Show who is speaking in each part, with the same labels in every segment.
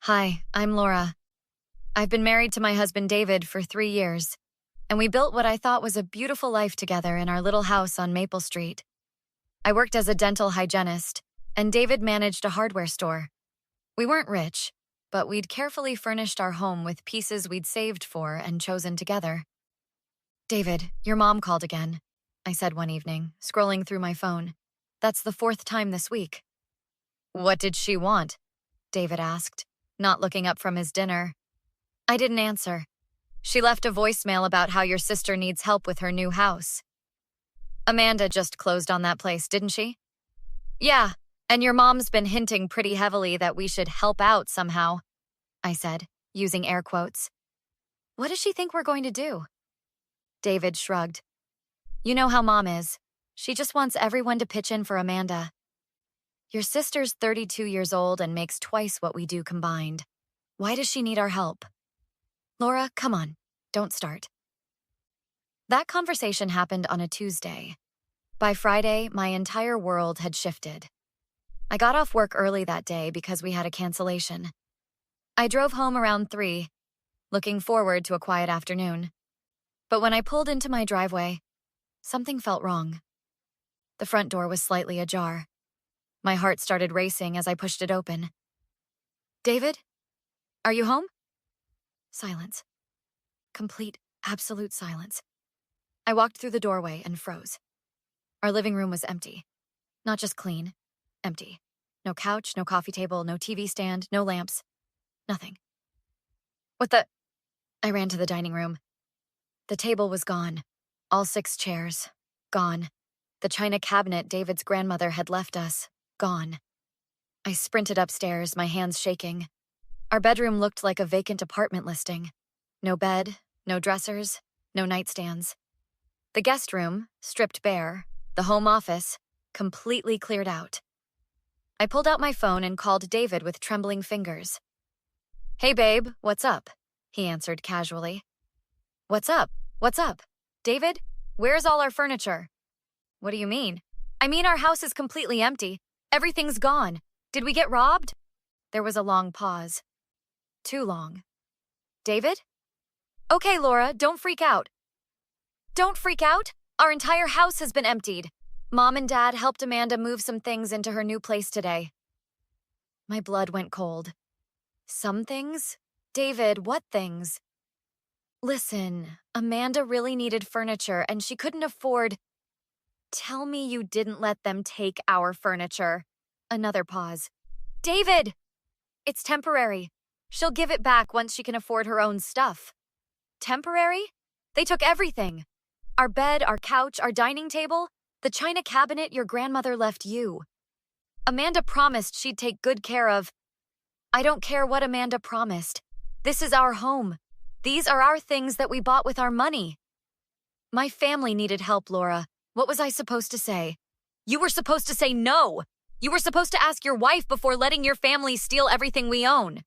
Speaker 1: Hi, I'm Laura. I've been married to my husband David for 3 years, and we built what I thought was a beautiful life together in our little house on Maple Street. I worked as a dental hygienist, and David managed a hardware store. We weren't rich, but we'd carefully furnished our home with pieces we'd saved for and chosen together. David, your mom called again, I said one evening, scrolling through my phone. That's the fourth time this week. What did she want? David asked, not looking up from his dinner. I didn't answer. She left a voicemail about how your sister needs help with her new house. Amanda just closed on that place, didn't she? Yeah, and your mom's been hinting pretty heavily that we should help out somehow, I said, using air quotes. What does she think we're going to do? David shrugged. You know how Mom is. She just wants everyone to pitch in for Amanda. Your sister's 32 years old and makes twice what we do combined. Why does she need our help? Laura, come on, don't start. That conversation happened on a Tuesday. By Friday, my entire world had shifted. I got off work early that day because we had a cancellation. I drove home around 3, looking forward to a quiet afternoon. But when I pulled into my driveway, something felt wrong. The front door was slightly ajar. My heart started racing as I pushed it open. David? Are you home? Silence. Complete, absolute silence. I walked through the doorway and froze. Our living room was empty. Not just clean, empty. No couch, no coffee table, no TV stand, no lamps. Nothing. What the? I ran to the dining room. The table was gone. All 6 chairs. Gone. The china cabinet David's grandmother had left us. Gone. I sprinted upstairs, my hands shaking. Our bedroom looked like a vacant apartment listing. No bed, no dressers, no nightstands. The guest room, stripped bare, the home office, completely cleared out. I pulled out my phone and called David with trembling fingers. Hey babe, what's up? He answered casually. What's up? What's up? David, where's all our furniture? What do you mean? I mean our house is completely empty. Everything's gone. Did we get robbed? There was a long pause. Too long. David? Okay, Laura, don't freak out. Don't freak out? Our entire house has been emptied. Mom and Dad helped Amanda move some things into her new place today. My blood went cold. Some things? David, what things? Listen, Amanda really needed furniture and she couldn't afford... Tell me you didn't let them take our furniture. Another pause. David! It's temporary. She'll give it back once she can afford her own stuff. Temporary? They took everything. Our bed, our couch, our dining table, the china cabinet your grandmother left you. Amanda promised she'd take good care of... I don't care what Amanda promised. This is our home. These are our things that we bought with our money. My family needed help, Laura. What was I supposed to say? You were supposed to say no. You were supposed to ask your wife before letting your family steal everything we own.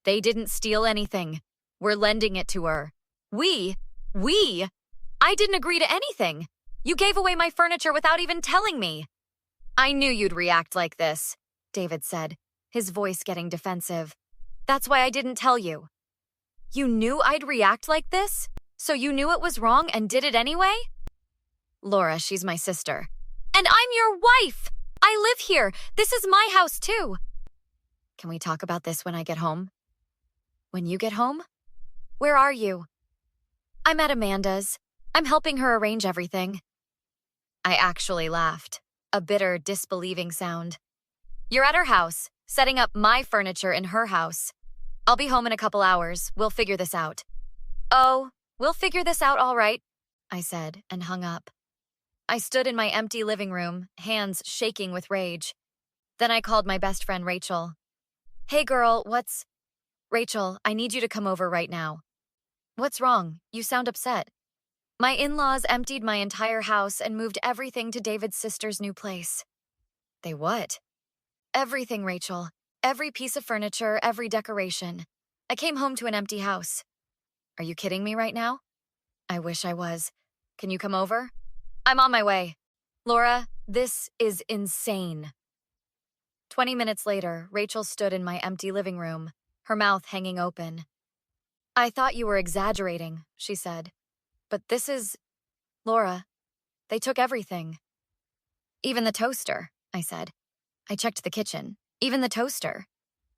Speaker 1: They didn't steal anything. We're lending it to her. We? I didn't agree to anything. You gave away my furniture without even telling me. I knew you'd react like this, David said, his voice getting defensive. That's why I didn't tell you. You knew I'd react like this? So you knew it was wrong and did it anyway? Laura, she's my sister. And I'm your wife! I live here. This is my house too. Can we talk about this when I get home? When you get home? Where are you? I'm at Amanda's. I'm helping her arrange everything. I actually laughed, a bitter, disbelieving sound. You're at her house, setting up my furniture in her house. I'll be home in a couple hours. We'll figure this out. Oh, we'll figure this out all right, I said and hung up. I stood in my empty living room, hands shaking with rage. Then I called my best friend Rachel. Hey girl, Rachel, I need you to come over right now. What's wrong? You sound upset. My in-laws emptied my entire house and moved everything to David's sister's new place. They what? Everything, Rachel. Every piece of furniture, every decoration. I came home to an empty house. Are you kidding me right now? I wish I was. Can you come over? I'm on my way. Laura, this is insane. 20 minutes later, Rachel stood in my empty living room, her mouth hanging open. "I thought you were exaggerating," she said. "But this is... Laura, they took everything." "Even the toaster," I said. I checked the kitchen. "Even the toaster."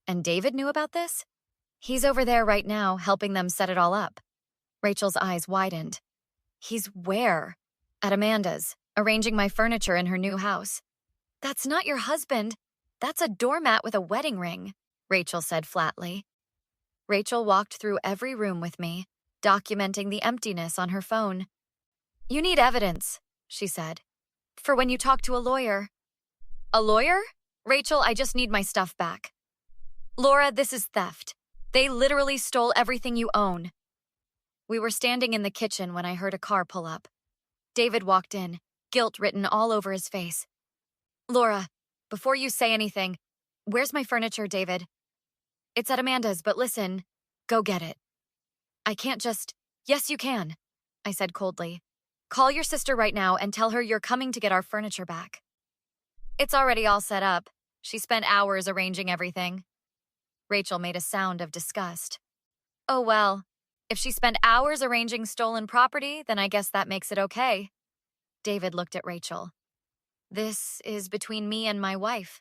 Speaker 1: "And David knew about this?" "He's over there right now, helping them set it all up." Rachel's eyes widened. "He's where?" "At Amanda's, arranging my furniture in her new house." "That's not your husband. That's a doormat with a wedding ring," Rachel said flatly. Rachel walked through every room with me, documenting the emptiness on her phone. "You need evidence," she said, "for when you talk to a lawyer." "A lawyer?" "Rachel, I just need my stuff back." "Laura, this is theft. They literally stole everything you own." We were standing in the kitchen when I heard a car pull up. David walked in, guilt written all over his face. "Laura, before you say anything, where's my furniture, David?" "It's at Amanda's, but listen, go get it." "I can't just..." "Yes, you can," I said coldly. "Call your sister right now and tell her you're coming to get our furniture back." "It's already all set up. She spent hours arranging everything." Rachel made a sound of disgust. "Oh well, if she spent hours arranging stolen property, then I guess that makes it okay." David looked at Rachel. "This is between me and my wife."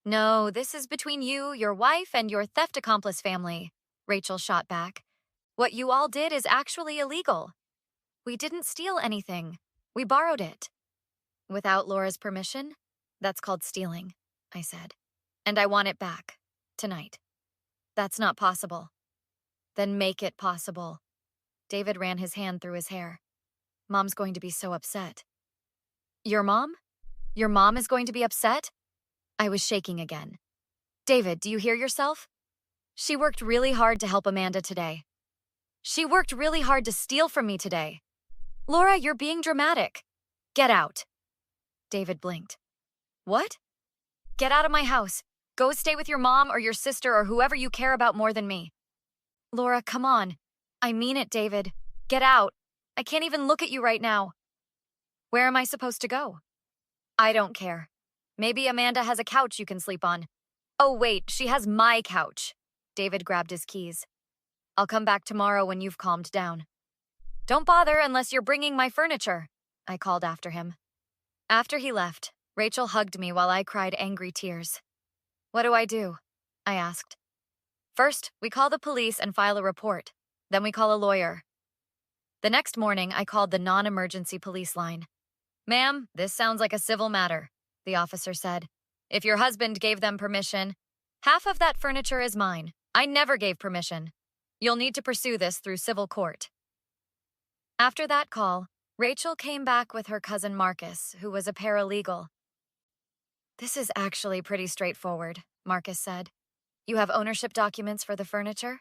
Speaker 1: "No, this is between you, your wife, and your theft accomplice family," Rachel shot back. "What you all did is actually illegal. We didn't steal anything. We borrowed it." "Without Laura's permission? That's called stealing," I said. "And I want it back. Tonight." "That's not possible." "Then make it possible." David ran his hand through his hair. "Mom's going to be so upset." "Your mom? Your mom is going to be upset?" I was shaking again. "David, do you hear yourself? She worked really hard to help Amanda today. She worked really hard to steal from me today. Laura, you're being dramatic. Get out." David blinked. "What?" "Get out of my house. Go stay with your mom or your sister or whoever you care about more than me." "Laura, come on. I mean it, David. Get out. I can't even look at you right now." "Where am I supposed to go?" "I don't care. Maybe Amanda has a couch you can sleep on." "Oh, wait, she has my couch." David grabbed his keys. "I'll come back tomorrow when you've calmed down." "Don't bother unless you're bringing my furniture," I called after him. After he left, Rachel hugged me while I cried angry tears. "What do I do?" I asked. "First, we call the police and file a report. Then we call a lawyer." The next morning, I called the non-emergency police line. "Ma'am, this sounds like a civil matter," the officer said. "If your husband gave them permission, half of that furniture is mine. I never gave permission. You'll need to pursue this through civil court." After that call, Rachel came back with her cousin Marcus, who was a paralegal. "This is actually pretty straightforward," Marcus said. "You have ownership documents for the furniture?"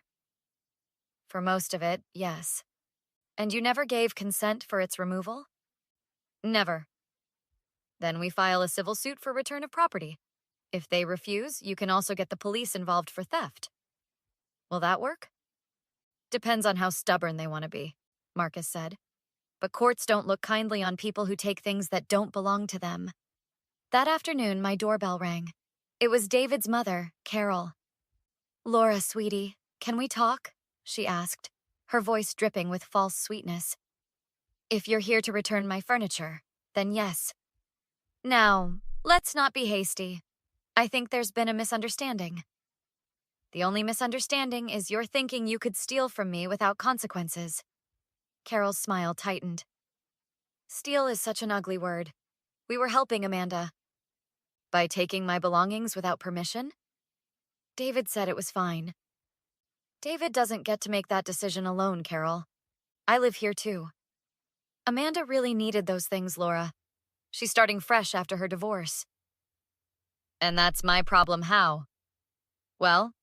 Speaker 1: "For most of it, yes." "And you never gave consent for its removal?" "Never." "Then we file a civil suit for return of property. If they refuse, you can also get the police involved for theft. Will that work?" "Depends on how stubborn they want to be," Marcus said. "But courts don't look kindly on people who take things that don't belong to them." That afternoon, my doorbell rang. It was David's mother, Carol. "Laura, sweetie, can we talk?" she asked, her voice dripping with false sweetness. "If you're here to return my furniture, then yes." "Now, let's not be hasty. I think there's been a misunderstanding." "The only misunderstanding is you're thinking you could steal from me without consequences." Carol's smile tightened. "Steal is such an ugly word. We were helping Amanda." "By taking my belongings without permission?" "David said it was fine." "David doesn't get to make that decision alone, Carol. I live here too." "Amanda really needed those things, Laura. She's starting fresh after her divorce." "And that's my problem how?" "Well,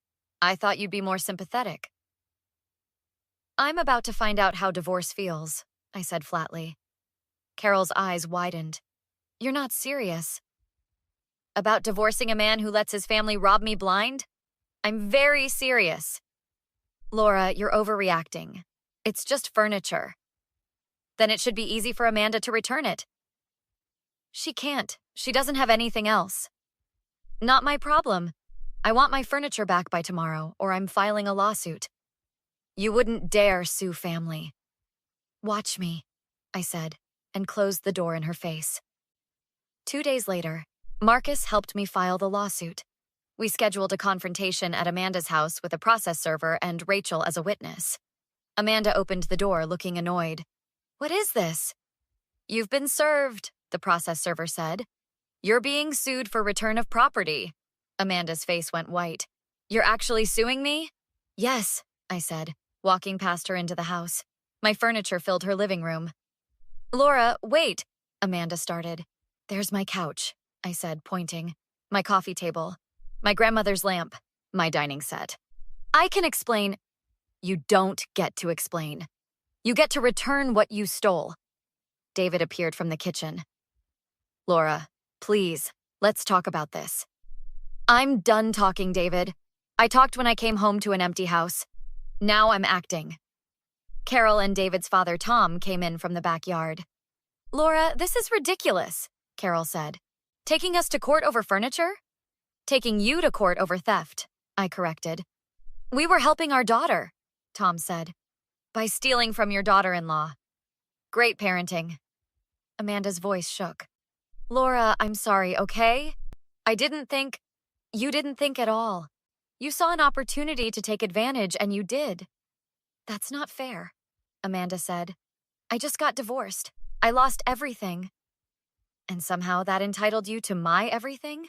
Speaker 1: I thought you'd be more sympathetic." "I'm about to find out how divorce feels," I said flatly. Carol's eyes widened. "You're not serious." "About divorcing a man who lets his family rob me blind? I'm very serious." "Laura, you're overreacting. It's just furniture." "Then it should be easy for Amanda to return it." "She can't. She doesn't have anything else." "Not my problem. I want my furniture back by tomorrow, or I'm filing a lawsuit. You wouldn't dare sue family. Watch me, I said, and closed the door in her face. 2 days later, Marcus helped me file the lawsuit. We scheduled a confrontation at Amanda's house with a process server and Rachel as a witness. Amanda opened the door looking annoyed. What is this? You've been served, the process server said. You're being sued for return of property. Amanda's face went white. You're actually suing me? Yes, I said, walking past her into the house. My furniture filled her living room. Laura, wait, Amanda started. There's my couch, I said, pointing. My coffee table. My grandmother's lamp. My dining set. I can explain. You don't get to explain. You get to return what you stole. David appeared from the kitchen. Laura, please, let's talk about this. I'm done talking, David. I talked when I came home to an empty house. Now I'm acting. Carol and David's father, Tom, came in from the backyard. Laura, this is ridiculous, Carol said. Taking us to court over furniture? Taking you to court over theft, I corrected. We were helping our daughter, Tom said. By stealing from your daughter-in-law. Great parenting. Amanda's voice shook. Laura, I'm sorry, okay? You didn't think at all. You saw an opportunity to take advantage and you did. That's not fair, Amanda said. I just got divorced. I lost everything. And somehow that entitled you to my everything?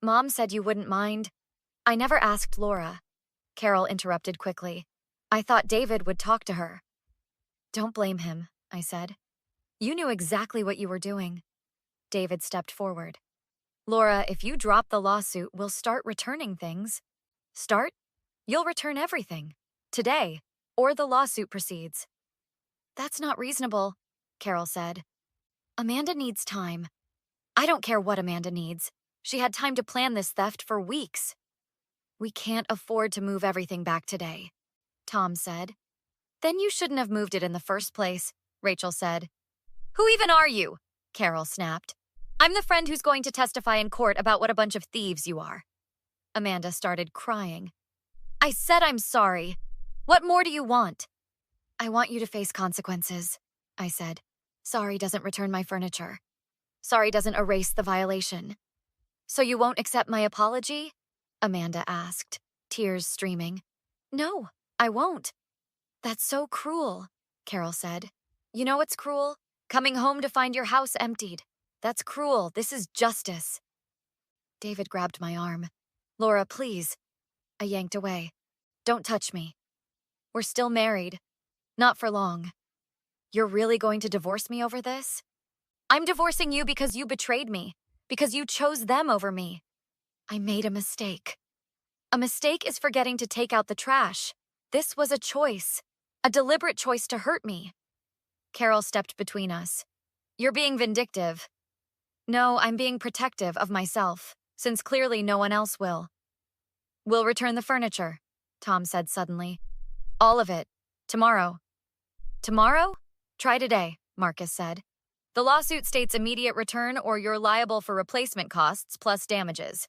Speaker 1: Mom said you wouldn't mind. I never asked Laura. Carol interrupted quickly. I thought David would talk to her. Don't blame him, I said. You knew exactly what you were doing. David stepped forward. Laura, if you drop the lawsuit, we'll start returning things. Start? You'll return everything. Today, or the lawsuit proceeds. That's not reasonable, Carol said. Amanda needs time. I don't care what Amanda needs. She had time to plan this theft for weeks. We can't afford to move everything back today, Tom said. Then you shouldn't have moved it in the first place, Rachel said. Who even are you? Carol snapped. I'm the friend who's going to testify in court about what a bunch of thieves you are. Amanda started crying. I said I'm sorry. What more do you want? I want you to face consequences, I said. Sorry doesn't return my furniture. Sorry doesn't erase the violation. So you won't accept my apology? Amanda asked, tears streaming. No, I won't. That's so cruel, Carol said. You know what's cruel? Coming home to find your house emptied. That's cruel. This is justice. David grabbed my arm. Laura, please. I yanked away. Don't touch me. We're still married. Not for long. You're really going to divorce me over this? I'm divorcing you because you betrayed me, because you chose them over me. I made a mistake. A mistake is forgetting to take out the trash. This was a choice, a deliberate choice to hurt me. Carol stepped between us. You're being vindictive. No, I'm being protective of myself, since clearly no one else will. We'll return the furniture, Tom said suddenly. All of it. Tomorrow. Tomorrow? Try today, Marcus said. The lawsuit states immediate return or you're liable for replacement costs plus damages.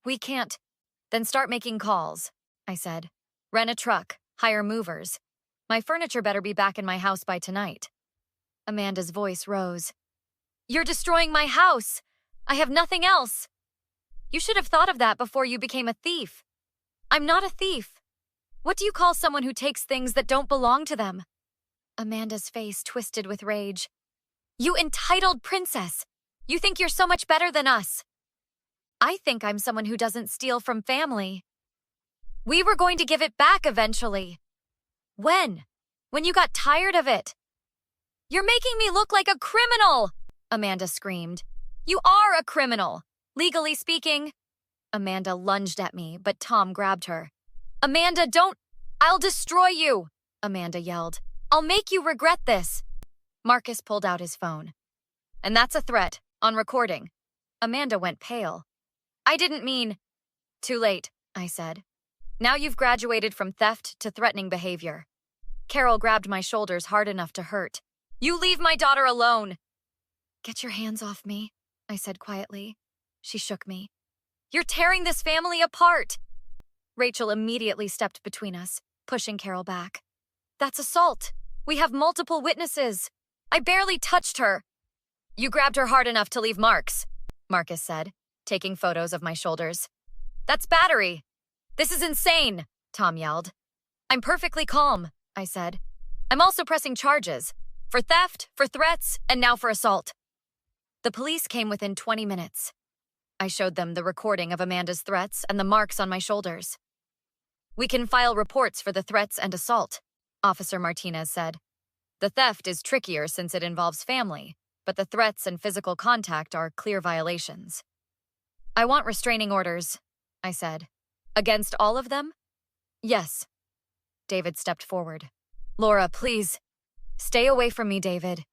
Speaker 1: We can't. Then start making calls, I said. Rent a truck, hire movers. My furniture better be back in my house by tonight. Amanda's voice rose. You're destroying my house. I have nothing else. You should have thought of that before you became a thief. I'm not a thief. What do you call someone who takes things that don't belong to them? Amanda's face twisted with rage. You entitled princess! You think you're so much better than us. I think I'm someone who doesn't steal from family. We were going to give it back eventually. When? When you got tired of it. You're making me look like a criminal! Amanda screamed. You are a criminal, legally speaking. Amanda lunged at me, but Tom grabbed her. Amanda, don't! I'll destroy you! Amanda yelled. I'll make you regret this. Marcus pulled out his phone. And that's a threat, on recording. Amanda went pale. I didn't mean... Too late, I said. Now you've graduated from theft to threatening behavior. Carol grabbed my shoulders hard enough to hurt. You leave my daughter alone! Get your hands off me, I said quietly. She shook me. You're tearing this family apart. Rachel immediately stepped between us, pushing Carol back. That's assault. We have multiple witnesses. I barely touched her. You grabbed her hard enough to leave marks, Marcus said, taking photos of my shoulders. That's battery. This is insane, Tom yelled. I'm perfectly calm, I said. I'm also pressing charges. For theft, for threats, and now for assault. The police came within 20 minutes. I showed them the recording of Amanda's threats and the marks on my shoulders. We can file reports for the threats and assault, Officer Martinez said. The theft is trickier since it involves family, but the threats and physical contact are clear violations. I want restraining orders, I said. Against all of them? Yes. David stepped forward. Laura, please. Stay away from me, David.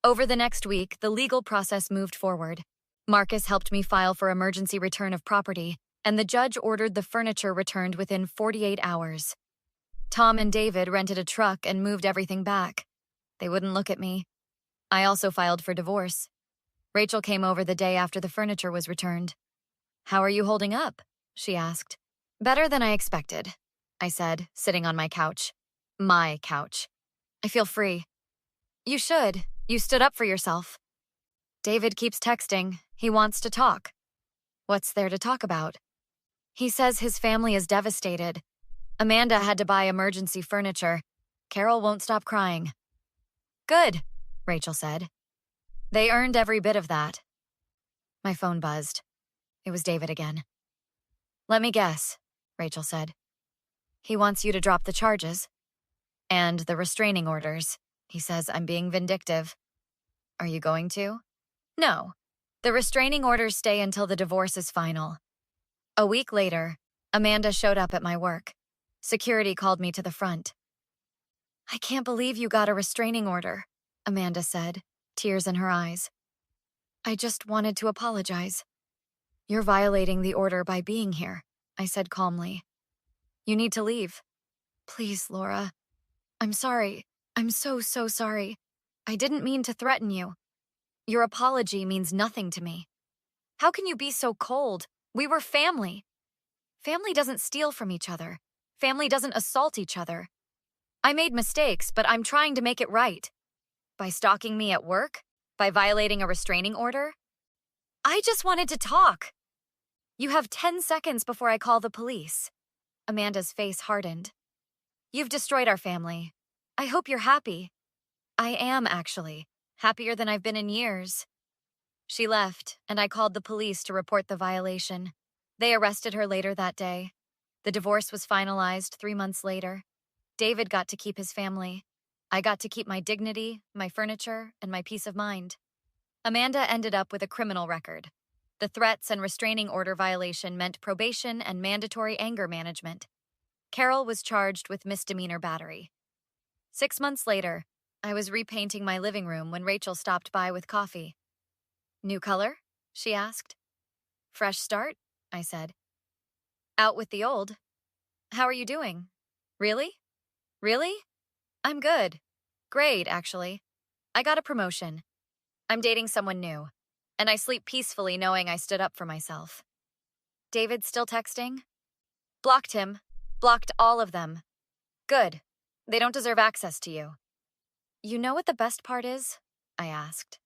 Speaker 1: Over the next week, the legal process moved forward. Marcus helped me file for emergency return of property, and the judge ordered the furniture returned within 48 hours. Tom and David rented a truck and moved everything back. They wouldn't look at me. I also filed for divorce. Rachel came over the day after the furniture was returned. How are you holding up? She asked. Better than I expected, I said, sitting on my couch. My couch. I feel free. You should. You stood up for yourself. David keeps texting. He wants to talk. What's there to talk about? He says his family is devastated. Amanda had to buy emergency furniture. Carol won't stop crying. Good, Rachel said. They earned every bit of that. My phone buzzed. It was David again. Let me guess, Rachel said. He wants you to drop the charges. And the restraining orders. He says I'm being vindictive. Are you going to? No. The restraining orders stay until the divorce is final. A week later, Amanda showed up at my work. Security called me to the front. I can't believe you got a restraining order, Amanda said, tears in her eyes. I just wanted to apologize. You're violating the order by being here, I said calmly. You need to leave. Please, Laura. I'm sorry. I'm so sorry. I didn't mean to threaten you. Your apology means nothing to me. How can you be so cold? We were family. Family doesn't steal from each other. Family doesn't assault each other. I made mistakes, but I'm trying to make it right. By stalking me at work? By violating a restraining order? I just wanted to talk. You have 10 seconds before I call the police. Amanda's face hardened. You've destroyed our family. I hope you're happy. I am, actually. Happier than I've been in years. She left, and I called the police to report the violation. They arrested her later that day. The divorce was finalized 3 months later. David got to keep his family. I got to keep my dignity, my furniture, and my peace of mind. Amanda ended up with a criminal record. The threats and restraining order violation meant probation and mandatory anger management. Carol was charged with misdemeanor battery. 6 months later, I was repainting my living room when Rachel stopped by with coffee. New color? She asked. Fresh start? I said. Out with the old. How are you doing? Really? Really? I'm good. Great, actually. I got a promotion. I'm dating someone new, and I sleep peacefully knowing I stood up for myself. David still texting? Blocked him. Blocked all of them. Good. They don't deserve access to you. You know what the best part is? I asked.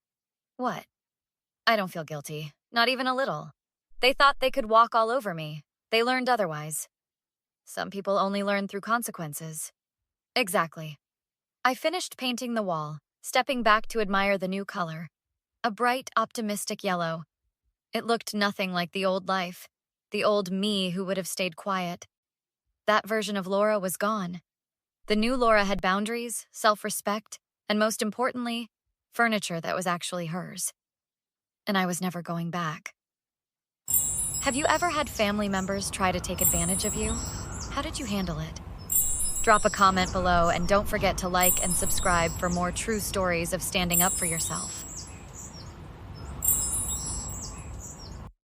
Speaker 1: What? I don't feel guilty. Not even a little. They thought they could walk all over me. They learned otherwise. Some people only learn through consequences. Exactly. I finished painting the wall, stepping back to admire the new color. A bright, optimistic yellow. It looked nothing like the old life, the old me who would have stayed quiet. That version of Laura was gone. The new Laura had boundaries, self-respect, and most importantly, furniture that was actually hers. And I was never going back. Have you ever had family members try to take advantage of you? How did you handle it? Drop a comment below and don't forget to like and subscribe for more true stories of standing up for yourself.